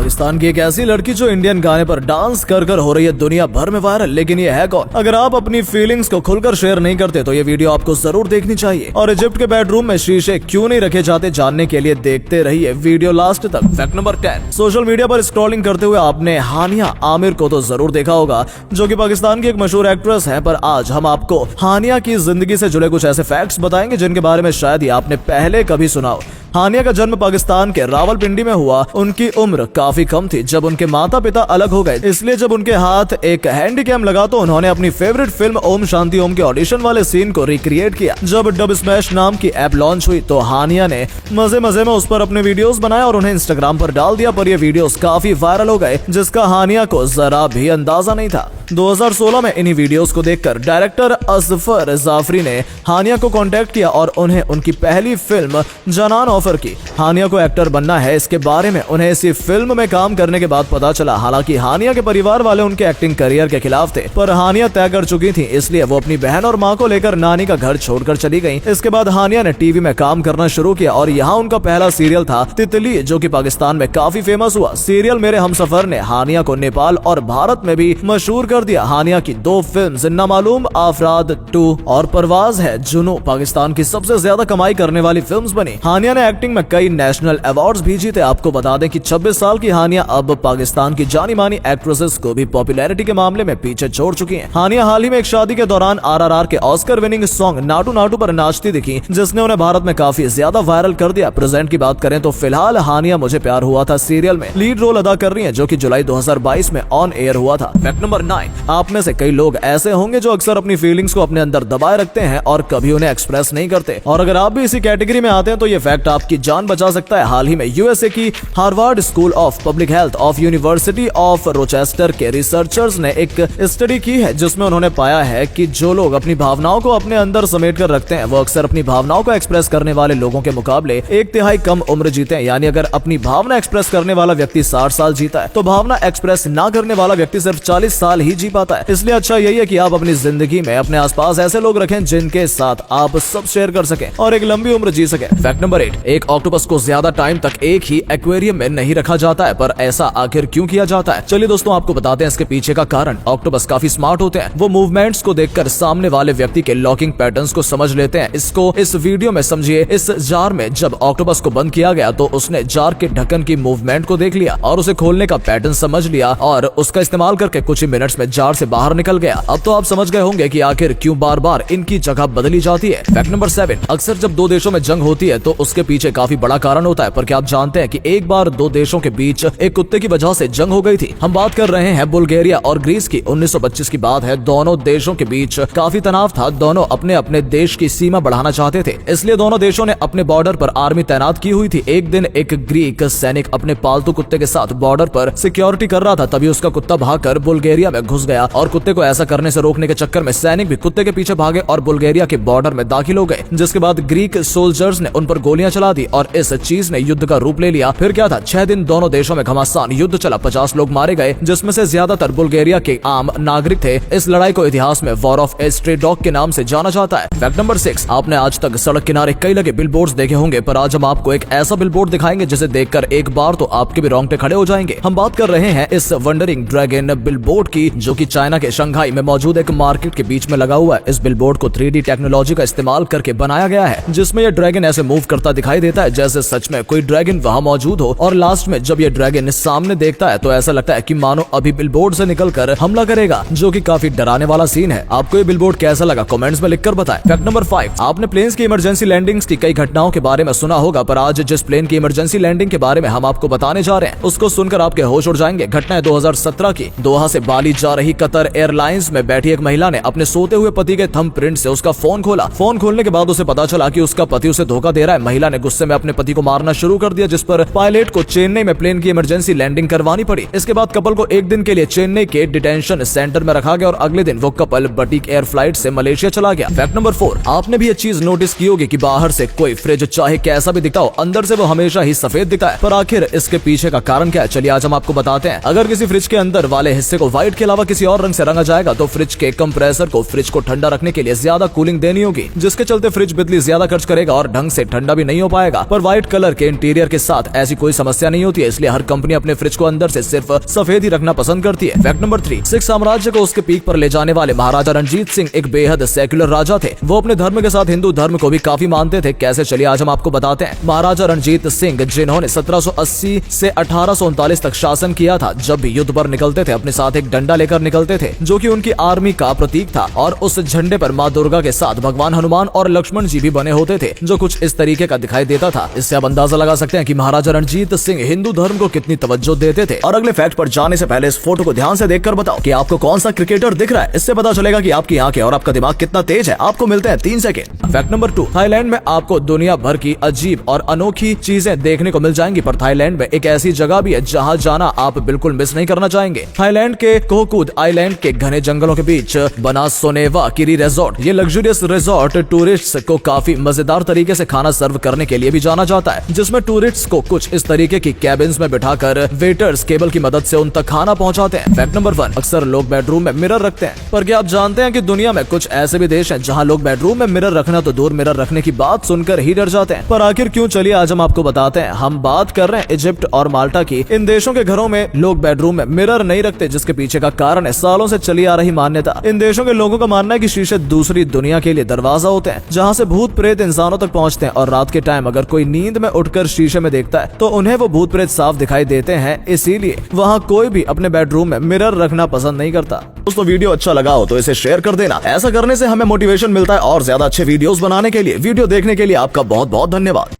पाकिस्तान की एक ऐसी लड़की जो इंडियन गाने पर डांस कर कर हो रही है दुनिया भर में वायरल, लेकिन ये है कौन? अगर आप अपनी फीलिंग्स को खुलकर शेयर नहीं करते तो ये वीडियो आपको जरूर देखनी चाहिए। और इजिप्ट के बेडरूम में शीशे क्यों नहीं रखे जाते, जानने के लिए देखते रहिए वीडियो लास्ट तक। फैक्ट नंबर 10, सोशल मीडिया पर स्क्रॉलिंग करते हुए आपने हानिया आमिर को तो जरूर देखा होगा, जो कि पाकिस्तान की एक मशहूर एक्ट्रेस है। पर आज हम आपको हानिया की जिंदगी से जुड़े कुछ ऐसे फैक्ट्स बताएंगे जिनके बारे में शायद ही आपने पहले कभी सुना हो। हानिया का जन्म पाकिस्तान के रावलपिंडी में हुआ। उनकी उम्र काफी कम थी जब उनके माता पिता अलग हो गए, इसलिए जब उनके हाथ एक हैंडीकैम लगा तो उन्होंने अपनी फेवरेट फिल्म ओम शांति ओम के ऑडिशन वाले सीन को रिक्रिएट किया। जब डब स्मैश नाम की ऐप लॉन्च हुई तो हानिया ने मजे मजे में उस पर अपने वीडियोस बनाए और उन्हें इंस्टाग्राम पर डाल दिया, पर ये वीडियोस काफी वायरल हो गए जिसका हानिया को जरा भी अंदाजा नहीं था। 2016 में इन्हीं वीडियोस को देखकर डायरेक्टर असफर जाफरी ने हानिया को कांटेक्ट किया और उन्हें उनकी पहली फिल्म जनान ऑफर की। हानिया को एक्टर बनना है, इसके बारे में उन्हें इसी फिल्म में काम करने के बाद पता चला। हालांकि हानिया के परिवार वाले उनके एक्टिंग करियर के खिलाफ थे, पर हानिया तय कर चुकी थी, इसलिए वो अपनी बहन और माँ को लेकर नानी का घर छोड़कर चली गयी। इसके बाद हानिया ने टीवी में काम करना शुरू किया और यहाँ उनका पहला सीरियल था तितली, जो कि पाकिस्तान में काफी फेमस हुआ। सीरियल मेरे हमसफर ने हानिया को नेपाल और भारत में भी मशहूर कर दिया। हानिया की 2 फिल्म्स नामालूम आफराद 2 और परवाज है जुनू पाकिस्तान की सबसे ज्यादा कमाई करने वाली फिल्म्स बनी। हानिया ने एक्टिंग में कई नेशनल अवार्ड्स भी जीते। आपको बता दें कि 26 साल की हानिया अब पाकिस्तान की जानी मानी एक्ट्रेसेस को भी पॉपुलैरिटी के मामले में पीछे छोड़ चुकी हैं। हानिया हाल ही में एक शादी के दौरान RRR के Oscar winning song Naatu Naatu पर नाचती दिखी, जिसने उन्हें भारत में काफी ज्यादा वायरल कर दिया। प्रेजेंट की बात करें तो फिलहाल हानिया मुझे प्यार हुआ था सीरियल में लीड रोल अदा कर रही है, जो कि जुलाई 2022 में ऑन एयर हुआ था। फैक्ट नंबर 9, आप में से कई लोग ऐसे होंगे जो अक्सर अपनी फीलिंग्स को अपने अंदर दबाए रखते हैं और कभी उन्हें एक्सप्रेस नहीं करते, और अगर आप भी इसी कैटेगरी में आते हैं तो ये फैक्ट आपकी जान बचा सकता है। हाल ही में यूएसए की Harvard school of public health of university of Rochester के रिसर्चर्स ने एक स्टडी की है जिसमें उन्होंने पाया है कि जो लोग अपनी भावनाओं को अपने अंदर समेट कर रखते हैं वो अक्सर अपनी भावनाओं को एक्सप्रेस करने वाले लोगों के मुकाबले 1/3 कम उम्र जीते हैं। यानी अगर अपनी भावना एक्सप्रेस करने वाला व्यक्ति 60 साल जीता है तो भावना एक्सप्रेस ना करने वाला व्यक्ति सिर्फ 40 साल ही जी पाता है। इसलिए अच्छा यही है कि आप अपनी जिंदगी में अपने आसपास ऐसे लोग रखें जिनके साथ आप सब शेयर कर सकें और एक लंबी उम्र जी सकें। फैक्ट नंबर 8, एक ऑक्टोपस को ज्यादा टाइम तक एक ही एक्वेरियम में नहीं रखा जाता है, पर ऐसा आखिर क्यों किया जाता है? चलिए दोस्तों आपको बताते हैं इसके पीछे का कारण। ऑक्टोपस काफी स्मार्ट होते हैं, वो मूवमेंट्स को देखकर सामने वाले व्यक्ति के लॉकिंग पैटर्न्स को समझ लेते हैं। इसको इस वीडियो में समझिए। इस जार में जब ऑक्टोपस को बंद किया गया तो उसने जार के ढक्कन की मूवमेंट को देख लिया और उसे खोलने का पैटर्न समझ लिया और उसका इस्तेमाल करके कुछ ही मिनट्स में जार से बाहर निकल गया। अब तो आप समझ गए होंगे कि आखिर क्यों बार बार इनकी जगह बदली जाती है। फैक्ट नंबर 7, अक्सर जब 2 देशों में जंग होती है तो उसके पीछे काफी बड़ा कारण होता है, पर क्या आप जानते हैं कि एक बार 2 देशों के बीच एक कुत्ते की वजह से जंग हो गई थी। हम बात कर रहे हैं बुल्गारिया और ग्रीस की। 1925 की बात है। दोनों देशों के बीच काफी तनाव था। दोनों अपने अपने देश की सीमा बढ़ाना चाहते थे, इसलिए दोनों देशों ने अपने बॉर्डर पर आर्मी तैनात की हुई थी। एक दिन एक ग्रीक सैनिक अपने पालतू कुत्ते के साथ बॉर्डर पर सिक्योरिटी कर रहा था, तभी उसका कुत्ता भागकर बुल्गारिया में घुस गया और कुत्ते को ऐसा करने से रोकने के चक्कर में सैनिक भी कुत्ते के पीछे भागे और बुल्गारिया के बॉर्डर में दाखिल हो गए, जिसके बाद ग्रीक सोल्जर्स ने उन पर गोलियां चला दी और इस चीज ने युद्ध का रूप ले लिया। फिर क्या था, 6 दिन दोनों देशों में घमासान युद्ध चला। 50 लोग मारे गए, जिसमें से ज्यादातर बुल्गारिया के आम नागरिक थे। इस लड़ाई को इतिहास में war of A stray dog के नाम से जाना जाता है। फैक्ट नंबर 6, आपने आज तक सड़क किनारे कई लगे बिलबोर्ड्स देखे होंगे, पर आज हम आपको एक ऐसा बिलबोर्ड दिखाएंगे जिसे देखकर एक बार तो आपके भी रोंगटे खड़े हो जाएंगे। हम बात कर रहे हैं इस वंडरिंग ड्रैगन बिलबोर्ड की, जो कि चाइना के शंघाई में मौजूद एक मार्केट के बीच में लगा हुआ है। इस बिलबोर्ड को 3D टेक्नोलॉजी का इस्तेमाल करके बनाया गया है, जिसमें यह ड्रैगन ऐसे मूव करता दिखाई देता है जैसे सच में कोई ड्रैगन वहां मौजूद हो, और लास्ट में जब ये ड्रैगन सामने देखता है तो ऐसा लगता है कि मानो अभी बिलबोर्ड से निकलकर हमला करेगा, जो कि काफी डराने वाला सीन है। आपको ये बिलबोर्ड कैसा लगा कमेंट्स में लिखकर बताएं। फैक्ट नंबर 5, आपने प्लेन्स की इमरजेंसी लैंडिंग्स की कई घटनाओं के बारे में सुना होगा, पर आज जिस प्लेन की इमरजेंसी लैंडिंग के बारे में हम आपको बताने जा रहे हैं उसको सुनकर आपके होश उड़ जाएंगे। घटना है 2017 की। दोहा से बाली जा रही कतर एयरलाइंस में बैठी एक महिला ने अपने सोते हुए पति के थंबप्रिंट से उसका फोन खोला। फोन खोलने के बाद उसे पता चला कि उसका पति उसे धोखा दे रहा है। महिला ने गुस्से में अपने पति को मारना शुरू कर दिया, जिस पर पायलट को चेन्नई में प्लेन की इमरजेंसी लैंडिंग करवानी पड़ी। इसके बाद कपल को एक दिन के लिए चेन्नई के डिटेंशन सेंटर में रखा गया और अगले दिन वो कपल बटीक एयर फ्लाइट से मलेशिया चला गया। फैक्ट नंबर 4, आपने भी ये चीज नोटिस की होगी कि बाहर से कोई फ्रिज चाहे कैसा भी दिखता हो, अंदर से वो हमेशा ही सफेद दिखता है, पर आखिर इसके पीछे का कारण क्या है? चलिए आज हम आपको बताते हैं। अगर किसी फ्रिज के अंदर वाले हिस्से को व्हाइट के अलावा कपड़ा किसी और रंग से रंगा जाएगा तो फ्रिज के कंप्रेसर को फ्रिज को ठंडा रखने के लिए ज्यादा कूलिंग देनी होगी, जिसके चलते फ्रिज बिजली ज्यादा खर्च करेगा और ढंग से ठंडा भी नहीं हो पाएगा। पर व्हाइट कलर के इंटीरियर के साथ ऐसी कोई समस्या नहीं होती है, इसलिए हर कंपनी अपने फ्रिज को अंदर से सिर्फ सफेद ही रखना पसंद करती है। फैक्ट नंबर 3, सिख साम्राज्य को उसके पीक पर ले जाने वाले महाराजा रणजीत सिंह एक बेहद सेक्युलर राजा थे। वो अपने धर्म के साथ हिंदू धर्म को भी काफी मानते थे। कैसे, चलिए आज हम आपको बताते हैं। महाराजा रणजीत सिंह जिन्होंने 1780 से 1839 तक शासन किया था, जब भी युद्ध पर निकलते थे अपने साथ एक डंडा लेकर निकलते थे जो कि उनकी आर्मी का प्रतीक था, और उस झंडे पर माँ दुर्गा के साथ भगवान हनुमान और लक्ष्मण जी भी बने होते थे, जो कुछ इस तरीके का दिखाई देता था। इससे आप अंदाजा लगा सकते हैं कि महाराजा रणजीत सिंह हिंदू धर्म को कितनी तवज्जो देते थे। और अगले फैक्ट पर जाने से पहले इस फोटो को ध्यान से देखकर बताओ कि आपको कौन सा क्रिकेटर दिख रहा है। इससे पता चलेगा कि आपकी आंखें और आपका दिमाग कितना तेज है। आपको मिलते हैं 3 सेकंड। फैक्ट नंबर 2, थाईलैंड में आपको दुनिया भर की अजीब और अनोखी चीजें देखने को मिल जाएंगी, पर थाईलैंड में एक ऐसी जगह भी है जहां जाना आप बिल्कुल मिस नहीं करना चाहेंगे। थाईलैंड के कोहकूद आइलैंड के घने जंगलों के बीच बना सोनेवा किरी रिजॉर्ट। ये लग्जरियस रिजॉर्ट टूरिस्ट्स को काफी मजेदार तरीके से खाना सर्व करने के लिए भी जाना जाता है, जिसमें टूरिस्ट्स को कुछ इस तरीके की कैबिन्स में बिठाकर वेटर्स केबल की मदद से उन तक खाना पहुंचाते हैं। फैक्ट नंबर 1, अक्सर लोग बेडरूम में मिरर रखते हैं, पर क्या आप जानते हैं कि दुनिया में कुछ ऐसे भी देश हैं जहां लोग बेडरूम में मिरर रखना तो दूर मिरर रखने की बात सुनकर ही डर जाते हैं। पर आखिर क्यों, चलिए आज हम आपको बताते हैं। हम बात कर रहे हैं इजिप्ट और माल्टा की। इन देशों के घरों में लोग बेडरूम में मिरर नहीं रखते, जिसके पीछे का कारण है सालों से चली आ रही मान्यता। इन देशों के लोगों का मानना है कि शीशे दूसरी दुनिया के लिए दरवाजा होते हैं, जहां से भूत प्रेत इंसानों तक पहुंचते हैं, और रात के टाइम अगर कोई नींद में उठकर शीशे में देखता है तो उन्हें वो भूत प्रेत साफ दिखाई देते हैं। इसीलिए वहां कोई भी अपने बेडरूम में मिरर रखना पसंद नहीं करता। दोस्तों, वीडियो अच्छा लगा हो तो इसे शेयर कर देना। ऐसा करने से हमें मोटिवेशन मिलता है और ज्यादा अच्छे वीडियोस बनाने के लिए। वीडियो देखने के लिए आपका बहुत बहुत धन्यवाद।